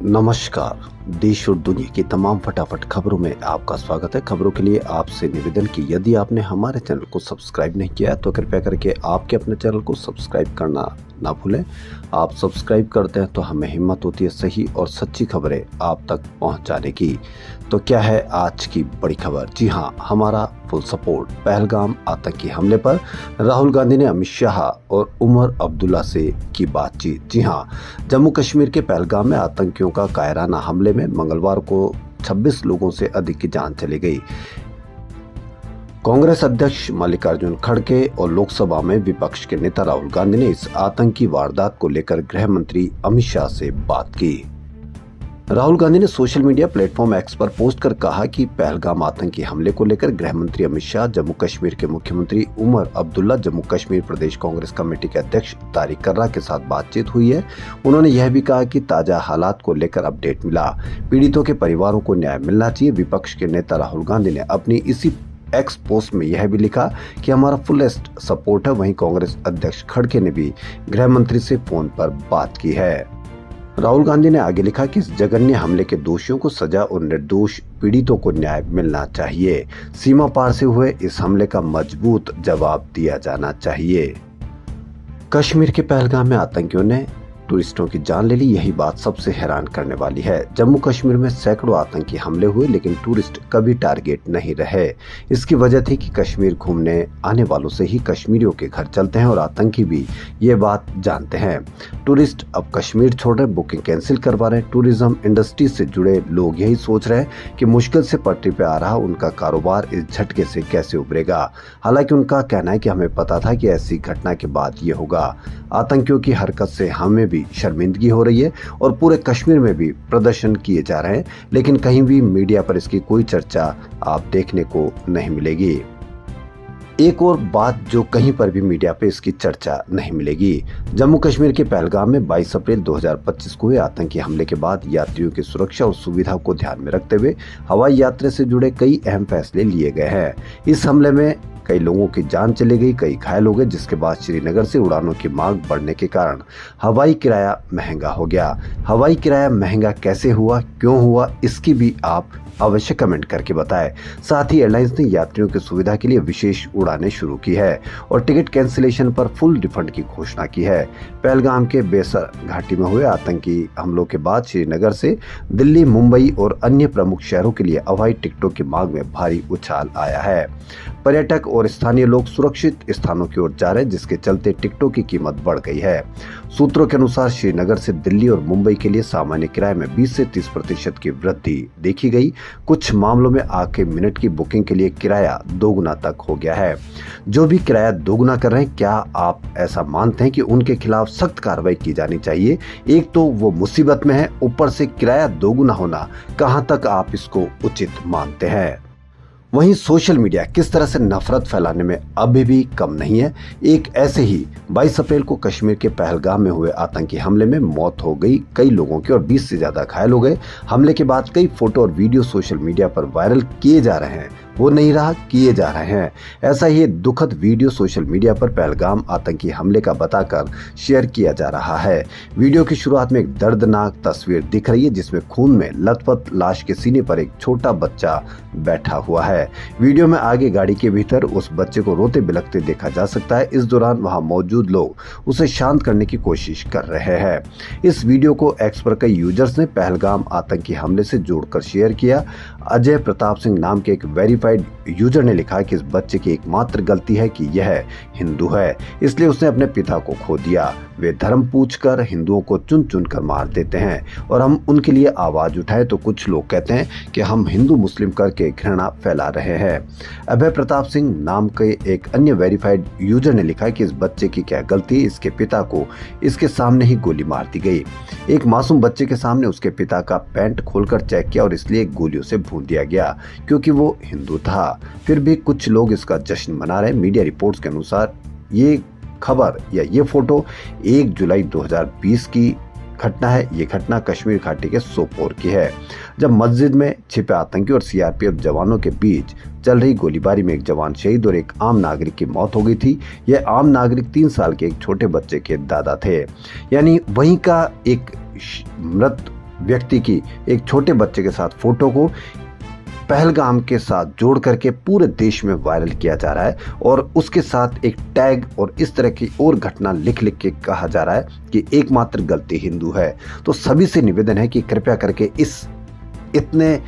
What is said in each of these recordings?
नमस्कार। देश और दुनिया की तमाम फटाफट खबरों में आपका स्वागत है। खबरों के लिए आपसे निवेदन कि यदि आपने हमारे चैनल को सब्सक्राइब नहीं किया है तो कृपया करके आपके अपने चैनल को सब्सक्राइब करना ना भूलें। आप सब्सक्राइब करते हैं तो हमें हिम्मत होती है सही और सच्ची खबरें आप तक पहुंचाने की। तो क्या है आज की बड़ी खबर? जी हां, हमारा फुल सपोर्ट। पहलगाम आतंकी हमले पर राहुल गांधी ने अमित शाह और उमर अब्दुल्ला से की बातचीत। जी हां, जम्मू कश्मीर के पहलगाम में आतंकियों का कायराना हमले में मंगलवार को 26 लोगों से अधिक की जान चली गई। कांग्रेस अध्यक्ष मल्लिकार्जुन खड़गे और लोकसभा में विपक्ष के नेता राहुल गांधी ने इस आतंकी वारदात को लेकर गृह मंत्री अमित शाह से बात की। राहुल गांधी ने सोशल मीडिया प्लेटफॉर्म एक्स पर पोस्ट कर कहा कि पहलगाम आतंकी हमले को लेकर गृह मंत्री अमित शाह, जम्मू कश्मीर के मुख्यमंत्री उमर अब्दुल्ला, जम्मू कश्मीर प्रदेश कांग्रेस कमेटी के अध्यक्ष तारिक कर्रा के साथ बातचीत हुई है। उन्होंने यह भी कहा कि ताजा हालात को लेकर अपडेट मिला, पीड़ितों के परिवारों को न्याय मिलना चाहिए। विपक्ष के नेता राहुल गांधी ने अपनी इसी एक्स पोस्ट में यह भी लिखा कि हमारा फुलेस्ट सपोर्ट है। वहीं कांग्रेस अध्यक्ष खड़गे ने भी गृह मंत्री से फोन पर बात की है। राहुल गांधी ने आगे लिखा कि इस जघन्य हमले के दोषियों को सजा और निर्दोष पीड़ितों को न्याय मिलना चाहिए। सीमा पार से हुए इस हमले का मजबूत जवाब दिया जाना चाहिए। कश्मीर के पहलगाम में आतंकियों ने टूरिस्टों की जान ले ली, यही बात सबसे हैरान करने वाली है। जम्मू कश्मीर में सैकड़ों आतंकी हमले हुए लेकिन टूरिस्ट कभी टारगेट नहीं रहे। इसकी वजह थी कि कश्मीर घूमने आने वालों से ही कश्मीरियों के घर चलते हैं और आतंकी भी ये बात जानते हैं। टूरिस्ट अब कश्मीर छोड़ रहे, बुकिंग कैंसिल करवा रहे हैं। टूरिज्म इंडस्ट्री से जुड़े लोग यही सोच रहे हैं कि मुश्किल से पटरी पे आ रहा उनका कारोबार इस झटके से कैसे उभरेगा। हालांकि उनका कहना है कि हमें पता था कि ऐसी घटना के बाद ये होगा। आतंकियों की हरकत से हमें भी शर्मिंदगी हो रही है और पूरे कश्मीर में भी प्रदर्शन किए जा रहे हैं, लेकिन कहीं भी मीडिया पर इसकी कोई चर्चा आप देखने को नहीं मिलेगी। एक और बात जो कहीं पर भी मीडिया पे इसकी चर्चा नहीं मिलेगी, जम्मू कश्मीर के पहलगाम में 22 अप्रैल 2025 को हुए आतंकी हमले के बाद यात्रियों की सुरक्षा और सुविधा को ध्यान में रखते हुए हवाई यात्रा से जुड़े कई अहम फैसले लिए गए हैं। इस हमले में कई लोगों की जान चली गई, कई घायल हो गए, जिसके बाद श्रीनगर से उड़ानों की मांग बढ़ने के कारण हवाई किराया महंगा हो गया। हवाई किराया महंगा कैसे हुआ, क्यों हुआ, इसकी भी आप अवश्य कमेंट करके बताएं। साथ ही एयरलाइंस ने यात्रियों की सुविधा के लिए विशेष उड़ानें शुरू की है और टिकट कैंसिलेशन पर फुल रिफंड की घोषणा की है। पहलगाम के बेसर घाटी में हुए आतंकी हमलों के बाद श्रीनगर से दिल्ली, मुंबई और अन्य प्रमुख शहरों के लिए हवाई टिकटों की मांग में भारी उछाल आया है। पर्यटक और स्थानीय लोग सुरक्षित स्थानों की ओर जा रहे हैं, जिसके चलते टिकटों की कीमत बढ़ गई है। सूत्रों के अनुसार श्रीनगर से दिल्ली और मुंबई के लिए सामान्य किराए में 20 से 30% की वृद्धि देखी गई। कुछ मामलों में आखिरी मिनट की बुकिंग के लिए किराया दोगुना तक हो गया है। जो भी किराया दोगुना कर रहे हैं, क्या आप ऐसा मानते हैं कि उनके खिलाफ सख्त कार्रवाई की जानी चाहिए? एक तो वो मुसीबत में है, ऊपर से किराया दोगुना होना, कहां तक आप इसको उचित मानते हैं? वहीं सोशल मीडिया किस तरह से नफरत फैलाने में अभी भी कम नहीं है। एक ऐसे ही 22 अप्रैल को कश्मीर के पहलगाम में हुए आतंकी हमले में मौत हो गई कई लोगों की और 20 से ज्यादा घायल हो गए। हमले के बाद कई फोटो और वीडियो सोशल मीडिया पर वायरल किए जा रहे हैं, वो नहीं रहा, किए जा रहे हैं। ऐसा ही दुखद वीडियो सोशल मीडिया पर पहलगाम आतंकी हमले का बताकर शेयर किया जा रहा है। वीडियो की शुरुआत में एक दर्दनाक तस्वीर दिख रही है जिसमें खून में लथपथ लाश के सीने पर एक छोटा बच्चा बैठा हुआ है। वीडियो में आगे गाड़ी के भीतर उस बच्चे को रोते बिलखते देखा जा सकता है। इस दौरान वहां मौजूद लोग उसे शांत करने की कोशिश कर रहे हैं। इस वीडियो को एक्स पर कई यूजर्स ने पहलगाम आतंकी हमले से जोड़कर शेयर किया। अजय प्रताप सिंह नाम के एक वेरीफाइड यूजर ने लिखा कि इस बच्चे की एकमात्र गलती है कि यह हिंदू है, इसलिए उसने अपने पिता को खो दिया। वे धर्म पूछकर हिंदुओं को चुन चुन कर मार देते हैं और हम उनके लिए आवाज उठाएं तो कुछ लोग कहते हैं कि हम हिंदू मुस्लिम करके घृणा फैला रहे हैं। अभय प्रताप सिंह नाम के एक अन्य वेरीफाइड यूजर ने लिखा कि इस बच्चे की क्या गलती, इसके पिता को इसके सामने ही गोली मार दी गई। एक मासूम बच्चे के सामने उसके पिता का पैंट खोलकर चेक किया और इसलिए गोलियों से भून दिया गया क्योंकि वो हिंदू था। फिर भी कुछ लोग इसका जश्न मना रहे। मीडिया रिपोर्ट्स के अनुसार ये खबर या ये फोटो 1 जुलाई 2020 की घटना है। ये घटना कश्मीर घाटी के सोपोर की है, जब मस्जिद में छिपे आतंकी और सीआरपीएफ जवानों के बीच चल रही गोलीबारी में एक जवान शहीद और एक आम नागरिक की मौत हो गई थी। यह आम नागरिक 3 साल के एक छोटे बच्चे के दादा थे, यानी वहीं का एक मृत व्यक्ति की एक छोटे बच्चे के साथ फोटो को पहलगाम के साथ जोड़ करके पूरे देश में वायरल किया जा रहा है और उसके साथ एक टैग और इस तरह की और घटना लिख लिख के कहा जा रहा है कि एकमात्र गलती हिंदू है। तो सभी से निवेदन है कि कृपया करके इस इतने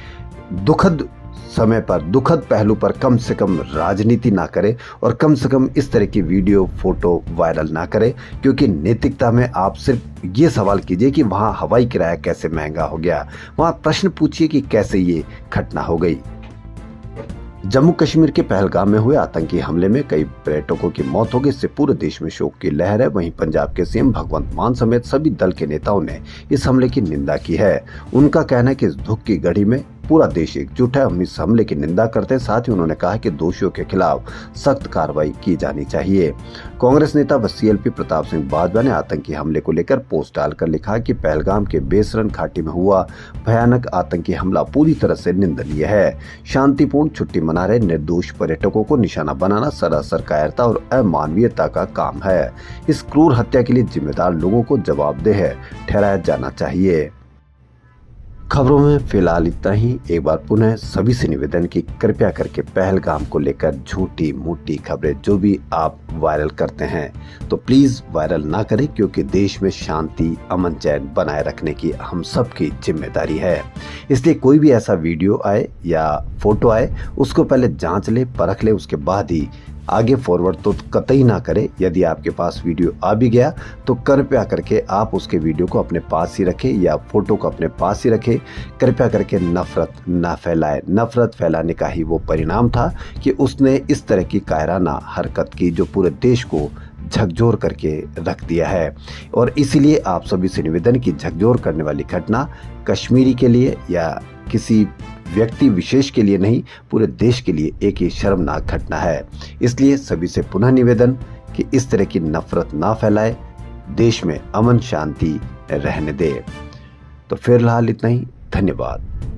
दुखद समय पर, दुखद पहलू पर कम से कम राजनीति ना करें और कम से कम इस तरह की वीडियो फोटो वायरल ना करें, क्योंकि नैतिकता में आप सिर्फ ये सवाल कीजिए कि वहाँ हवाई किराया कैसे महंगा हो गया, वहाँ प्रश्न पूछिए कि कैसे ये घटना हो गई। जम्मू कश्मीर के पहलगाम में हुए आतंकी हमले में कई पर्यटकों की मौत हो गई, इससे पूरे देश में शोक की लहर है। वहीं पंजाब के सीएम भगवंत मान समेत सभी दल के नेताओं ने इस हमले की निंदा की है। उनका कहना है कि इस दुख की घड़ी में पूरा देश एकजुट है। हम इस हमले की निंदा करते हैं। साथ ही उन्होंने कहा कि दोषियों के खिलाफ सख्त कार्रवाई की जानी चाहिए। कांग्रेस नेता व सीएलपी प्रताप सिंह बाजवा ने आतंकी हमले को लेकर पोस्ट डालकर लिखा कि पहलगाम के बेसरन घाटी में हुआ भयानक आतंकी हमला पूरी तरह से निंदनीय है। शांतिपूर्ण छुट्टी मना रहे निर्दोष पर्यटकों को निशाना बनाना सरासर कायरता और अमानवीयता का काम है। इस क्रूर हत्या के लिए जिम्मेदार लोगों को जवाबदेह ठहराया जाना चाहिए। खबरों में फिलहाल इतना ही। एक बार पुनः सभी से निवेदन कि कृपया करके पहलगाम को लेकर झूठी मूठी खबरें जो भी आप वायरल करते हैं तो प्लीज वायरल ना करें, क्योंकि देश में शांति अमन चैन बनाए रखने की हम सबकी जिम्मेदारी है। इसलिए कोई भी ऐसा वीडियो आए या फोटो आए उसको पहले जांच ले, परख ले, उसके बाद ही आगे फॉरवर्ड तो कतई ना करें। यदि आपके पास वीडियो आ भी गया तो कृपया करके आप उसके वीडियो को अपने पास ही रखें या फोटो को अपने पास ही रखें। कृपया करके नफरत ना फैलाएं। नफरत फैलाने का ही वो परिणाम था कि उसने इस तरह की कायराना हरकत की जो पूरे देश को झकझोर करके रख दिया है। और इसीलिए आप सभी से निवेदन की झकझोर करने वाली घटना कश्मीरी के लिए या किसी व्यक्ति विशेष के लिए नहीं, पूरे देश के लिए एक ही शर्मनाक घटना है। इसलिए सभी से पुनः निवेदन कि इस तरह की नफरत ना फैलाए, देश में अमन शांति रहने दे। तो फिलहाल इतना ही। धन्यवाद।